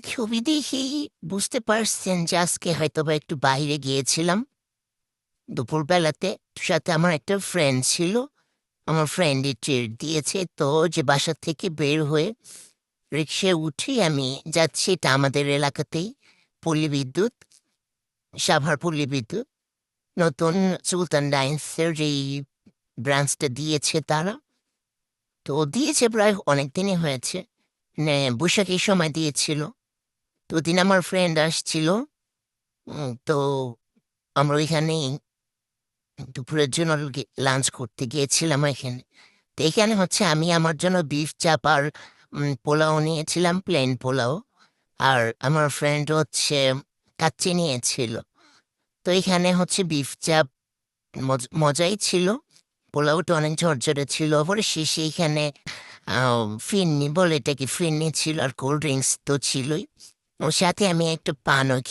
ছবি দেখেই বুঝতে পারছেন যে আজকে হয়তোবা একটু বাইরে গিয়েছিলাম দুপুরবেলাতে। সাথে আমার একটা ফ্রেন্ড ছিল। আমার ফ্রেন্ডই ট্রিট দিয়েছে, তো যে বাসা থেকে বের হয়ে রিক্সায় উঠে আমি যাচ্ছি, এটা আমাদের এলাকাতেই পল্লী বিদ্যুৎ, সাভার পল্লী বিদ্যুৎ নতুন সুলতান ডাইন্সের যেই ব্রাঞ্চটা দিয়েছে তারা। তো দিয়েছে প্রায় অনেক দিনই হয়েছে, বৈশাখীর সময় দিয়েছিল। তো ওদিন আমার ফ্রেন্ড আসছিল। তো আমরা ওইখানেই দুপুরের জন্য লাঞ্চ করতে গিয়েছিলাম এখানে। তো এখানে হচ্ছে আমি আমার জন্য বিফ চাপ আর পোলাও নিয়েছিলাম, প্লেন পোলাও। আর আমার ফ্রেন্ড হচ্ছে কাচ্চি নিয়েছিল। তো এখানে হচ্ছে বিফ চাপ মজাই ছিল, পোলাওটা অনেক ঝরঝরে ছিল। পরে শেষে এখানে ফিরনি বলে, এটা কি ফিরনি ছিল, আর কোল্ড ড্রিঙ্কস তো ছিলই। ওর সাথে আমি একটা পানও